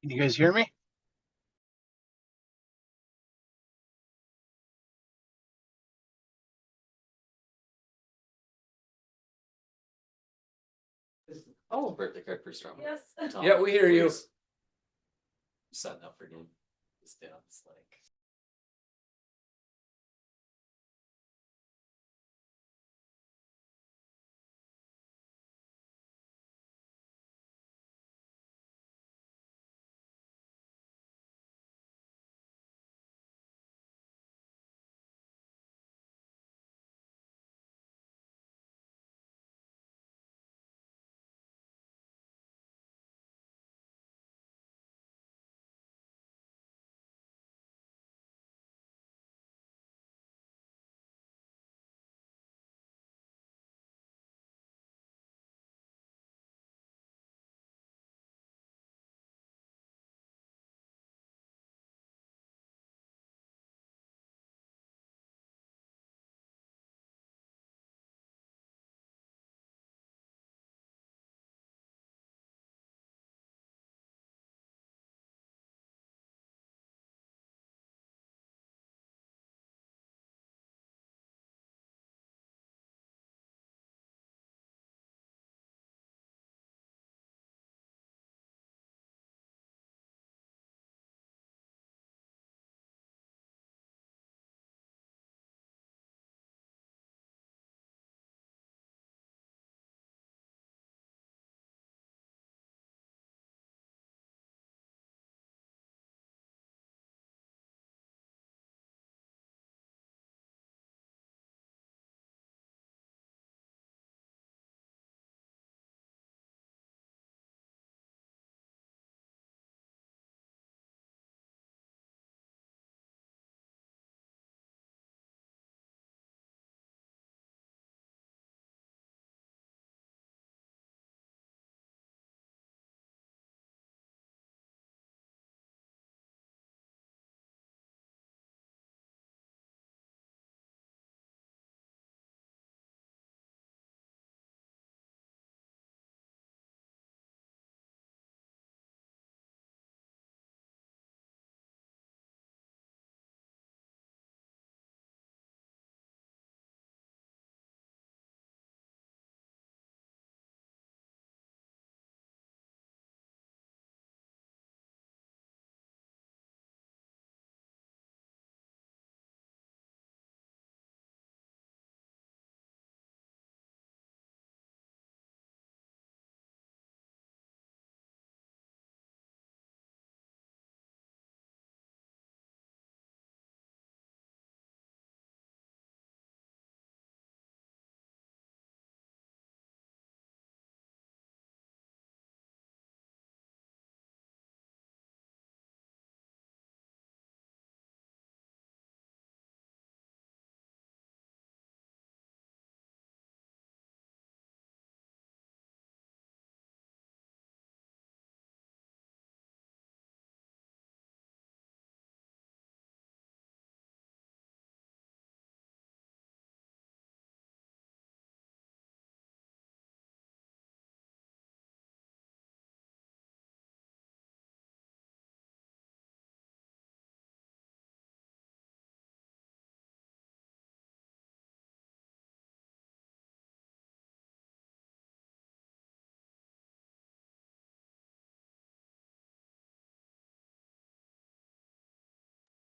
Can you guys hear me? Oh, birthday card for Storm. Yes. Yeah, we hear you. Setting up for game. It's down. It's like.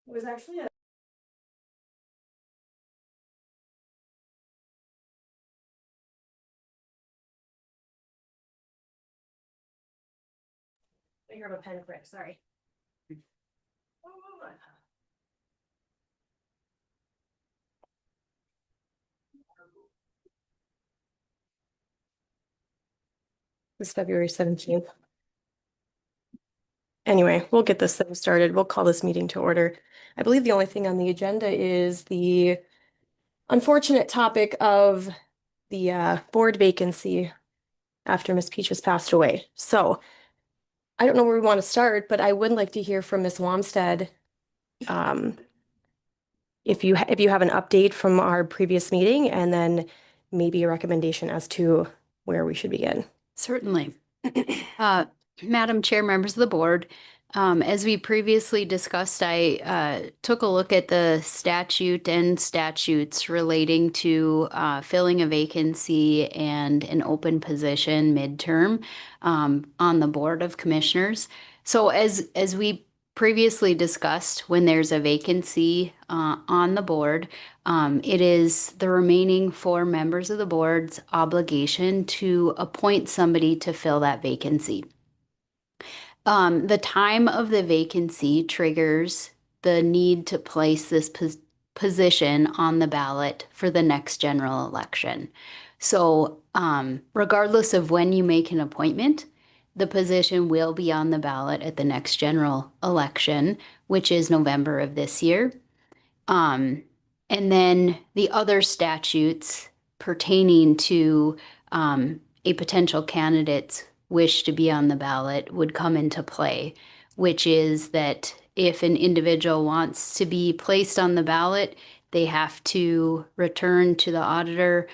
It was actually a. I heard a pen crack, sorry. It's February 17th. Anyway, we'll get this thing started. We'll call this meeting to order. I believe the only thing on the agenda is the unfortunate topic of the board vacancy after Miss Peach has passed away. So I don't know where we want to start, but I would like to hear from Miss Wamstead. If you have an update from our previous meeting, and then maybe a recommendation as to where we should begin. Certainly. Madam Chair, members of the board, As we previously discussed, I took a look at the statute and statutes relating to filling a vacancy and an open position midterm on the Board of Commissioners. So as we previously discussed, when there's a vacancy on the board, it is the remaining 4 members of the board's obligation to appoint somebody to fill that vacancy. The time of the vacancy triggers the need to place this position on the ballot for the next general election. So, regardless of when you make an appointment, the position will be on the ballot at the next general election, which is November of this year. And then the other statutes pertaining to a potential candidate's wish to be on the ballot would come into play, which is that if an individual wants to be placed on the ballot, they have to return to the auditor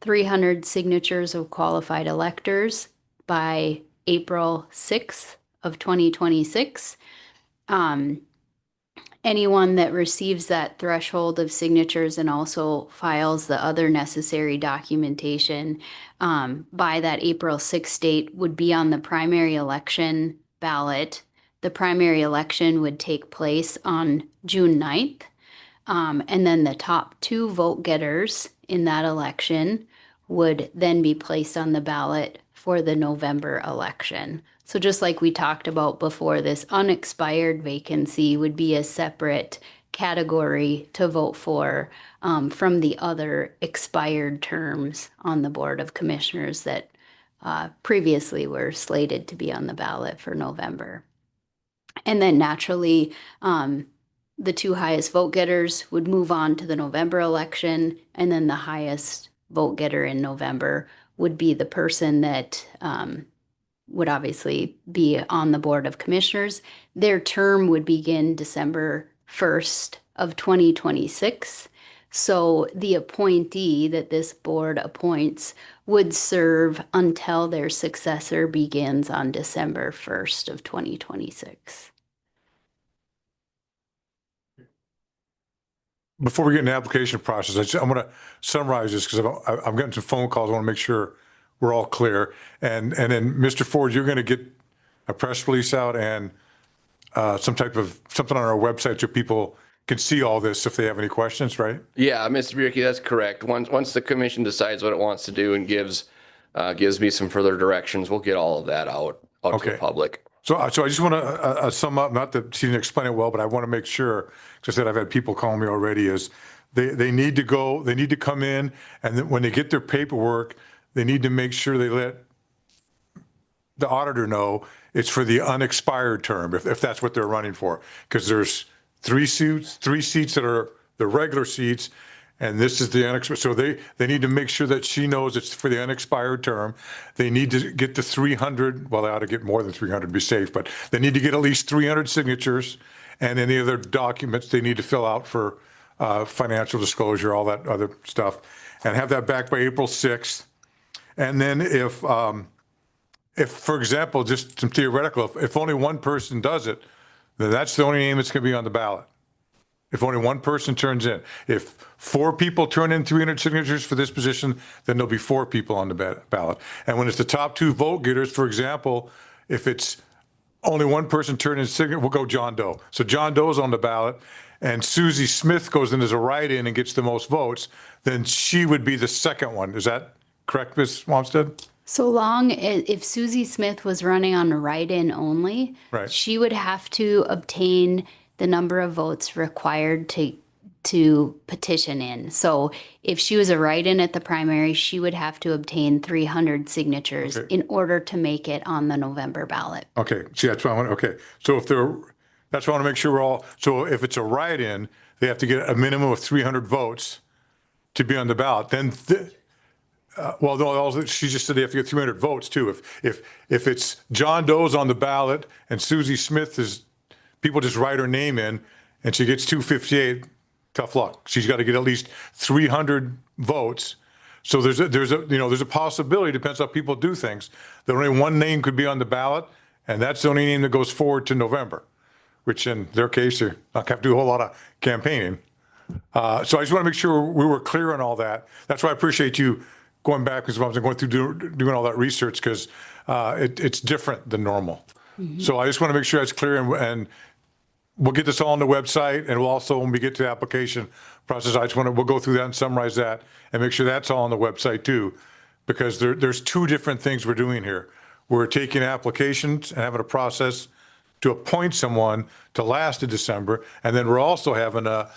300 signatures of qualified electors by April 6th of 2026. Anyone that receives that threshold of signatures and also files the other necessary documentation by that April 6th date would be on the primary election ballot. The primary election would take place on June 9th. And then the top 2 vote getters in that election would then be placed on the ballot for the November election. So just like we talked about before, this unexpired vacancy would be a separate category to vote for from the other expired terms on the Board of Commissioners that previously were slated to be on the ballot for November. And then naturally, the 2 highest vote getters would move on to the November election, and then the highest vote getter in November would be the person that would obviously be on the Board of Commissioners. Their term would begin December 1st of 2026. So the appointee that this board appoints would serve until their successor begins on December 1st of 2026. Before we get into the application process, I'm going to summarize this because I'm getting some phone calls. I want to make sure we're all clear. And then Mr. Ford, you're going to get a press release out and something on our website so people can see all this if they have any questions, right? Yeah, Mr. Bierke, that's correct. Once the commission decides what it wants to do and gives me some further directions, we'll get all of that out to Okay. the public. So I just want to sum up, not that she didn't explain it well, but I want to make sure, because I said I've had people calling me already, is they need to come in, and then when they get their paperwork, they need to make sure they let the auditor know it's for the unexpired term, if that's what they're running for. Because there's three seats that are the regular seats, and this is the unexpired. So they need to make sure that she knows it's for the unexpired term. They need to get the 300, well, they ought to get more than 300 to be safe, but they need to get at least 300 signatures and any other documents they need to fill out for financial disclosure, all that other stuff, and have that back by April 6th. And then if, for example, just some theoretical, if only one person does it, then that's the only name that's going to be on the ballot. If only one person turns in. If 4 people turn in 300 signatures for this position, then there'll be 4 people on the ballot. And when it's the top 2 vote getters, for example, if it's only one person turning in signature, we'll go John Doe. So John Doe's on the ballot, and Susie Smith goes in as a write-in and gets the most votes, then she would be the second one. Is that correct, Ms. Wamstead? So long as if Susie Smith was running on a write-in only, Right. she would have to obtain the number of votes required to petition in. So if she was a write-in at the primary, she would have to obtain 300 signatures Okay. in order to make it on the November ballot. Okay, see, that's what I want, okay. So that's why I want to make sure we're all, so if it's a write-in, they have to get a minimum of 300 votes to be on the ballot. Then, she just said they have to get 300 votes too. If it's John Doe's on the ballot and Susie Smith is, people just write her name in and she gets 258, tough luck. She's got to get at least 300 votes. So there's a possibility, depends how people do things, that only one name could be on the ballot And that's the only name that goes forward to November, which in their case, they're not gonna have to do a whole lot of campaigning. So I just want to make sure we were clear on all that. That's why I appreciate you going back, because I was going through doing all that research, because it's different than normal. So I just want to make sure that's clear, and we'll get this all on the website, and we'll also, when we get to the application process, we'll go through that and summarize that and make sure that's all on the website too, because there's two different things we're doing here. We're taking applications and having a process to appoint someone to last in December, and then we're also having a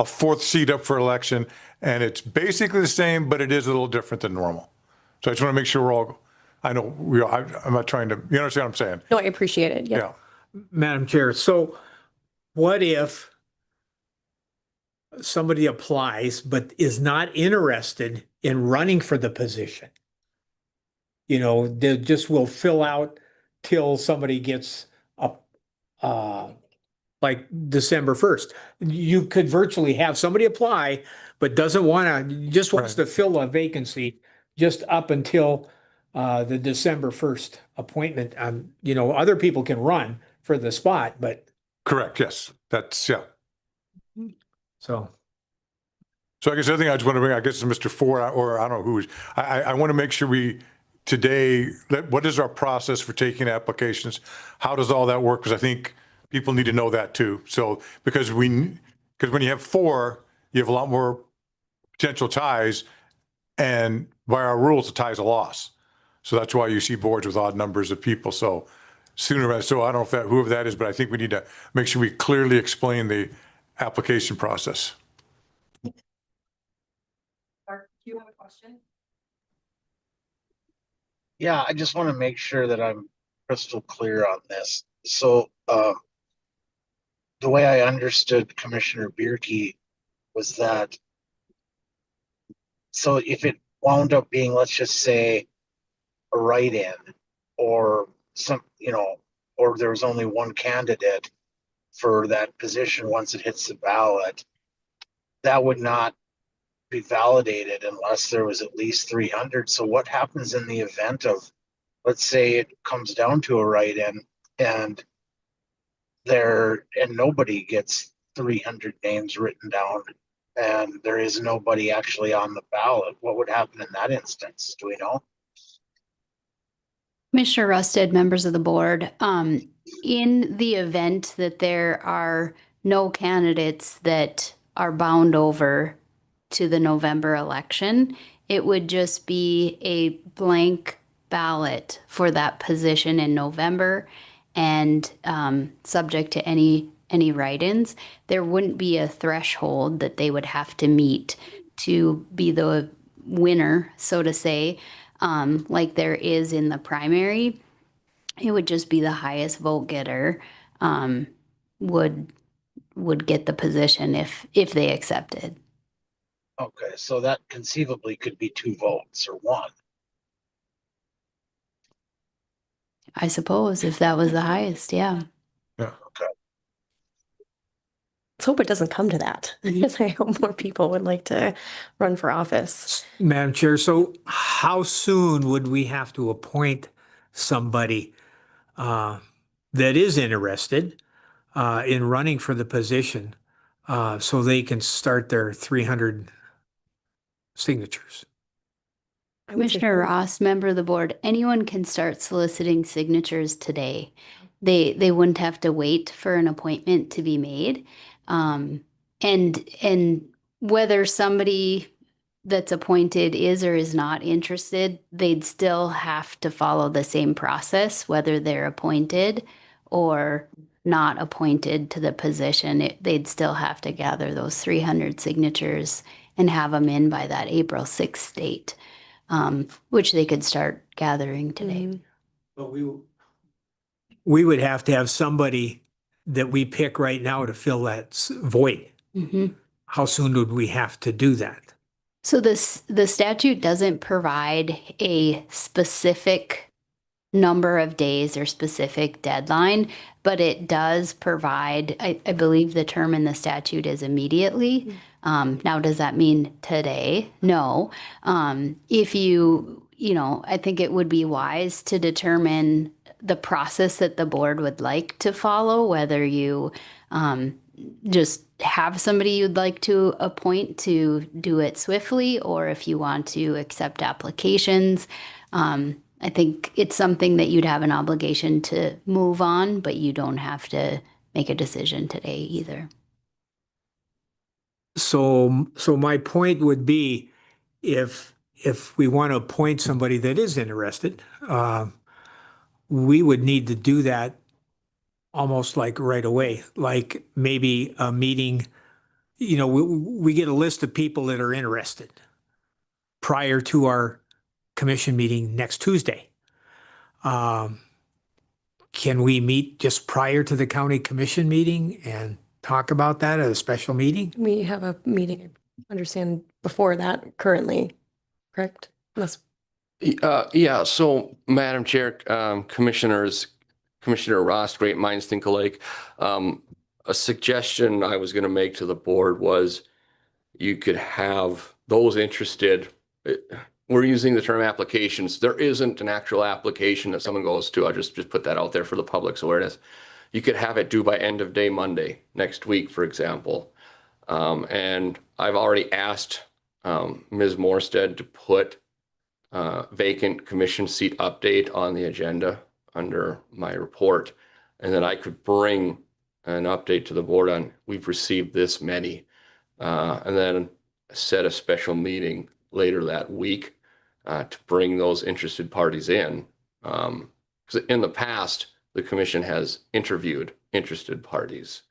fourth seat up for election, and it's basically the same, but it is a little different than normal. So I just want to make sure we're all, I know I'm not trying to, you understand what I'm saying? No, I appreciate it. Yeah. Yeah. Madam Chair, so what if somebody applies but is not interested in running for the position? You know, they just will fill out till somebody gets up, like December 1st. You could virtually have somebody apply, but doesn't want to, just wants to fill a vacancy just up until the December 1st appointment. You know, other people can run for the spot, but Correct, yes. That's, yeah. so. So I guess the other thing I just want to bring, I guess, is Mr. Ford, or I don't know who, I want to make sure today, what is our process for taking applications? How does all that work? Because I think people need to know that too. So, because when you have 4, you have a lot more potential ties, and by our rules, the tie is a loss. So that's why you see boards with odd numbers of people. So sooner, so I don't know if whoever that is, but I think we need to make sure we clearly explain the application process. Mark, do you have a question? Yeah, I just want to make sure that I'm crystal clear on this. So, the way I understood Commissioner Bierke was that, so if it wound up being, let's just say, a write-in, or some, or there was only one candidate for that position once it hits the ballot, that would not be validated unless there was at least 300. So what happens in the event of, let's say it comes down to a write-in and nobody gets 300 names written down and there is nobody actually on the ballot? What would happen in that instance? Do we know? Commissioner Rusted, members of the board, in the event that there are no candidates that are bound over to the November election, it would just be a blank ballot for that position in November, and subject to any write-ins. There wouldn't be a threshold that they would have to meet to be the winner, so to say, like there is in the primary. It would just be the highest vote getter would get the position if they accepted. Okay, so that conceivably could be 2 votes or 1. I suppose if that was the highest, yeah. Okay. Let's hope it doesn't come to that, because I hope more people would like to run for office. Madam Chair, so how soon would we have to appoint somebody that is interested in running for the position so they can start their 300 signatures? I would say Commissioner four. Ross, member of the board, anyone can start soliciting signatures today. They wouldn't have to wait for an appointment to be made. And whether somebody that's appointed is or is not interested, they'd still have to follow the same process, whether they're appointed or not appointed to the position. They'd still have to gather those 300 signatures and have them in by that April 6th date, which they could start gathering today. Mhm. But we would have to have somebody that we pick right now to fill that void. Mhm. How soon would we have to do that? So the statute doesn't provide a specific number of days or specific deadline, but it does provide, I believe the term in the statute is immediately. Now, does that mean today? No. If I think it would be wise to determine the process that the board would like to follow, whether you just have somebody you'd like to appoint to do it swiftly, or if you want to accept applications. I think it's something that you'd have an obligation to move on, but you don't have to make a decision today either. So my point would be, if we want to appoint somebody that is interested, we would need to do that almost like right away, like maybe a meeting. We get a list of people that are interested prior to our commission meeting next Tuesday. Can we meet just prior to the county commission meeting and talk about that at a special meeting? We have a meeting, I understand, before that currently, correct? Unless, Yeah, so Madam Chair, Commissioner Ross, great minds think alike. A suggestion I was going to make to the board was you could have those interested. We're using the term applications. There isn't an actual application that someone goes to. I'll just put that out there for the public's awareness. You could have it due by end of day Monday next week, for example. And I've already asked Ms. Morstead to put vacant commission seat update on the agenda under my report. And then I could bring an update to the board on, we've received this many. And then set a special meeting later that week to bring those interested parties in. Because in the past, the commission has interviewed interested parties.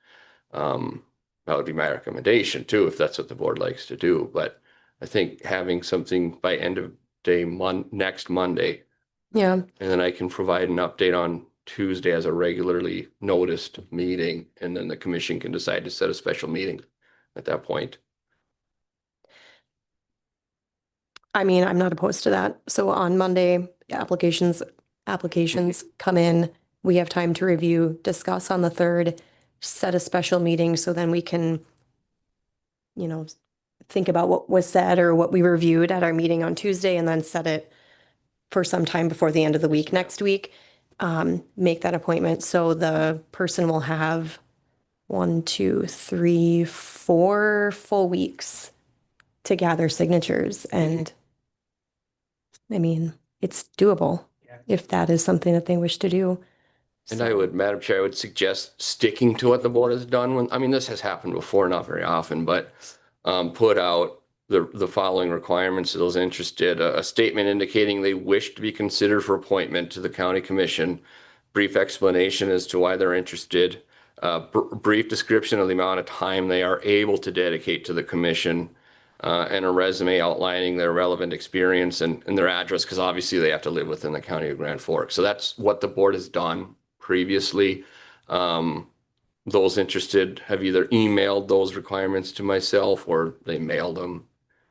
That would be my recommendation too, if that's what the board likes to do. But I think having something by end of day next Monday, yeah, and then I can provide an update on Tuesday as a regularly noticed meeting, and then the commission can decide to set a special meeting at that point. I mean, I'm not opposed to that. So on Monday, applications come in. We have time to review, discuss on the 3rd, set a special meeting so then we can, think about what was said or what we reviewed at our meeting on Tuesday and then set it for some time before the end of the week next week. Make that appointment. So the person will have 1, 2, 3, 4 full weeks to gather signatures. And I mean, it's doable if that is something that they wish to do. And I would, Madam Chair, I would suggest sticking to what the board has done when, I mean, this has happened before, not very often, but put out the following requirements to those interested: a statement indicating they wish to be considered for appointment to the county commission, brief explanation as to why they're interested, brief description of the amount of time they are able to dedicate to the commission, and a resume outlining their relevant experience and their address, because obviously they have to live within the county of Grand Forks. So that's what the board has done previously. Those interested have either emailed those requirements to myself or they mailed them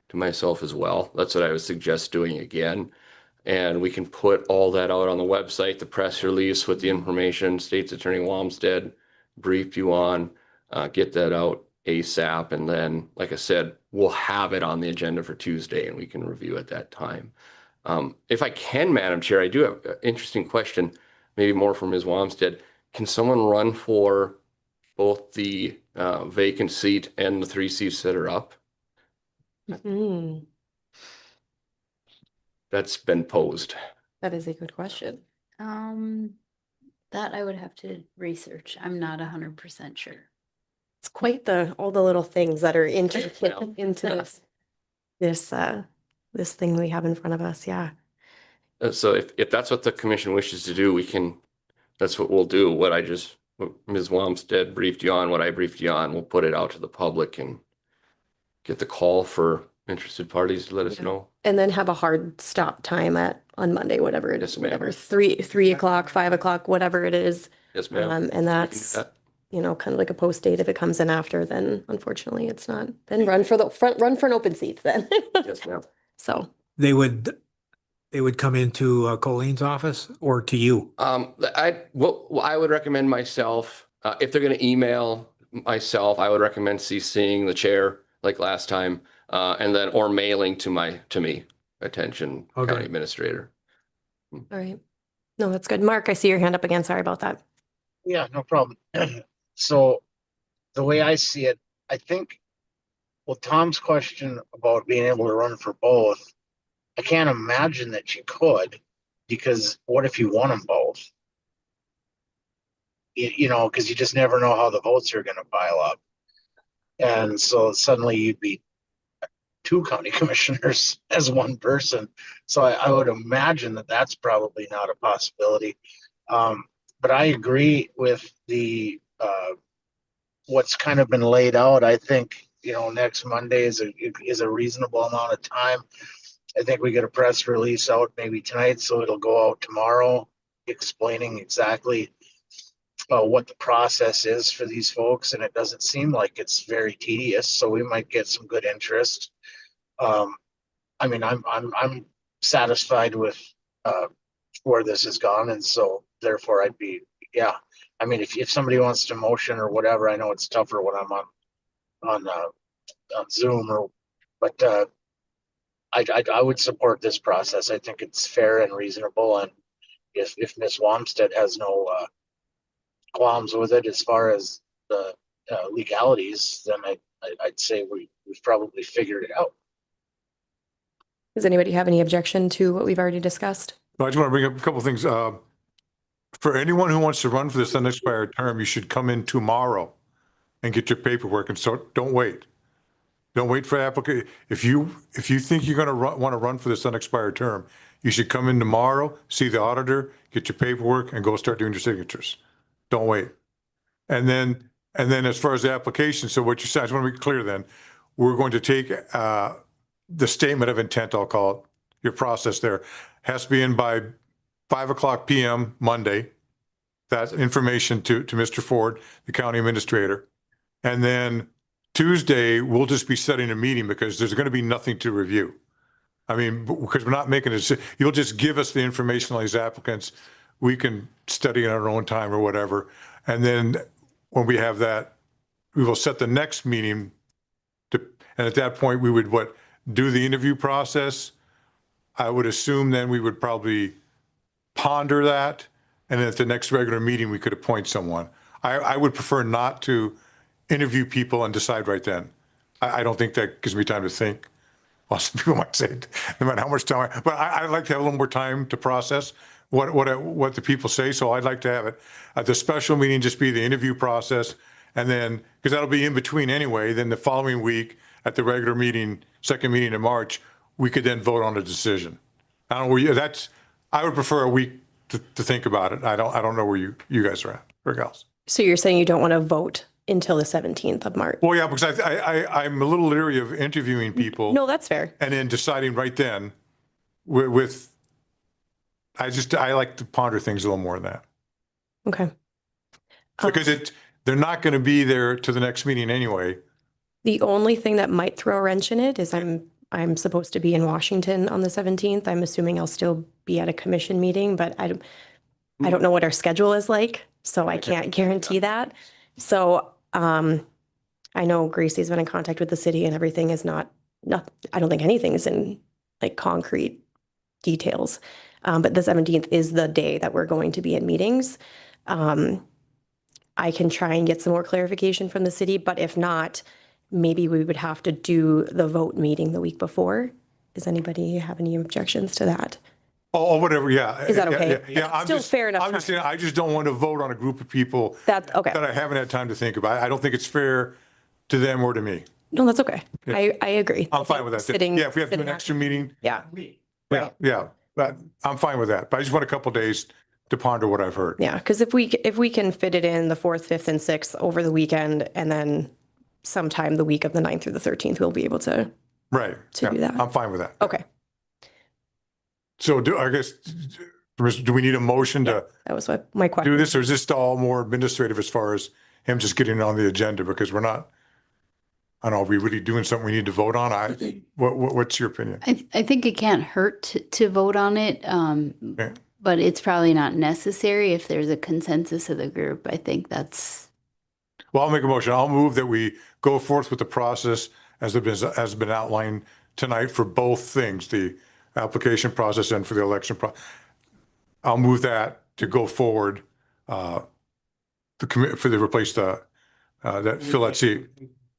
to myself as well. That's what I would suggest doing again. And we can put all that out on the website, the press release with the information State's Attorney Walmstead briefed you on, get that out ASAP. And then, like I said, we'll have it on the agenda for Tuesday and we can review at that time. If I can, Madam Chair, I do have an interesting question, maybe more from Ms. Walmstead. Can someone run for both the vacant seat and the 3 seats that are up? Mhm. That's been posed. That is a good question. That I would have to research. I'm not 100% sure. It's quite all the little things that are into this thing we have in front of us. Yeah. So if that's what the commission wishes to do, that's what we'll do. What Ms. Walmstead briefed you on, what I briefed you on, we'll put it out to the public and get the call for interested parties to let us Yeah. know. And then have a hard stop time on Monday, whatever it is, Yes, ma'am. whatever, 3 o'clock, 5 o'clock, whatever it is. Yes, ma'am. And that's, that. kind of like a post date. If it comes in after, then unfortunately it's not, then run for an open seat then. Yes, ma'am. So, They would come into Colleen's office or to you? I would recommend myself, if they're going to email myself, I would recommend CCing the chair like last time, and then, or mailing to me, attention Okay. county administrator. all right. No, that's good. Mark, I see your hand up again. Sorry about that. Yeah, no problem. So the way I see it, I think, well, Tom's question about being able to run for both, I can't imagine that you could, because what if you won them both? You know, because you just never know how the votes are going to pile up. And so suddenly you'd be two county commissioners as one person. So I would imagine that that's probably not a possibility. But I agree with the what's kind of been laid out. I think, you know, next Monday is a reasonable amount of time. I think we get a press release out maybe tonight, so it'll go out tomorrow explaining exactly what the process is for these folks, and it doesn't seem like it's very tedious, so we might get some good interest. I mean, I'm satisfied with where this has gone, and so therefore I'd be, yeah. I mean, if somebody wants to motion or whatever, I know it's tougher when I'm on Zoom but I would support this process. I think it's fair and reasonable, and if Ms. Wamstead has no qualms with it as far as the legalities, then I'd say we've probably figured it out. Does anybody have any objection to what we've already discussed? I just want to bring up a couple of things. For anyone who wants to run for this unexpired term, you should come in tomorrow and get your paperwork, and so don't wait. Don't wait for application. If you think you're going to want to run for this unexpired term, you should come in tomorrow, see the auditor, get your paperwork, and go start doing your signatures. Don't wait. And then as far as the application, so what you said, I just want to be clear then, we're going to take the statement of intent, I'll call it, your process there, has to be in by 5:00 PM Monday. That information to Mr. Ford, the county administrator. And then Tuesday, we'll just be setting a meeting because there's going to be nothing to review. I mean, because we're not making a decision. You'll just give us the information on these applicants. We can study in our own time or whatever. And then when we have that, we will set the next meeting and at that point we would do the interview process. I would assume then we would probably ponder that. And then at the next regular meeting, we could appoint someone. I would prefer not to interview people and decide right then. I don't think that gives me time to think. Well, some people might say, no matter how much time, but I'd like to have a little more time to process what the people say. So I'd like to have it at the special meeting, just be the interview process. And then, because that'll be in between anyway, then the following week at the regular meeting, second meeting in March, we could then vote on a decision. I don't know where I would prefer a week to think about it. I don't know where you guys are at. Rick else. So you're saying you don't want to vote until the 17th of March? Well, yeah, because I'm a little leery of interviewing people. No, that's fair. And then deciding right then I like to ponder things a little more than that. Okay. Because they're not going to be there to the next meeting anyway. The only thing that might throw a wrench in it is I'm supposed to be in Washington on the 17th. I'm assuming I'll still be at a commission meeting, but I don't know what our schedule is like, so I can't guarantee that. So I know Gracie's been in contact with the city and everything is not I don't think anything is in like concrete details. But the 17th is the day that we're going to be in meetings. I can try and get some more clarification from the city, but if not, maybe we would have to do the vote meeting the week before. Does anybody have any objections to that? Oh, whatever, yeah. Is that okay? Yeah, It's still fair enough I'm just time. saying, I just don't want to vote on a group of people That's okay. that I haven't had time to think about. I don't think it's fair to them or to me. No, that's okay. Yeah. I agree. I'm fine with that. Sitting. Yeah, if we have to do an sitting- extra meeting, Yeah. yeah, I'm fine with that. But I just want a couple days to ponder what I've heard. Yeah, because if we can fit it in the 4th, 5th, and 6th over the weekend, and then sometime the week of the 9th through the 13th, we'll be able to. Right. To do that. I'm fine with that. Okay, So do we need a motion to that was what my do question. this, or is this all more administrative as far as him just getting it on the agenda? Because we're not, I don't know, are we really doing something we need to vote on? What's your opinion? I think it can't hurt to vote on it, Okay. but it's probably not necessary if there's a consensus of the group. I think that's, Well, I'll make a motion. I'll move that we go forth with the process as has been outlined tonight for both things, the application process and for the election process. I'll move that to go forward, the commit, for the replace that fill that seat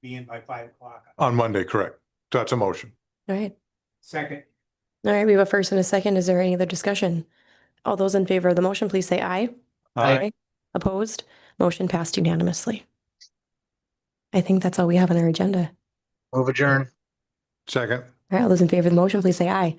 Be in by 5 o'clock. on Monday, correct? So that's a motion. All right. Second. All right, we have a first and a second. Is there any other discussion? All those in favor of the motion, please say aye. Aye. Opposed? Motion passed unanimously. I think that's all we have on our agenda. Move adjourn. Second. All right, all those in favor of the motion, please say aye.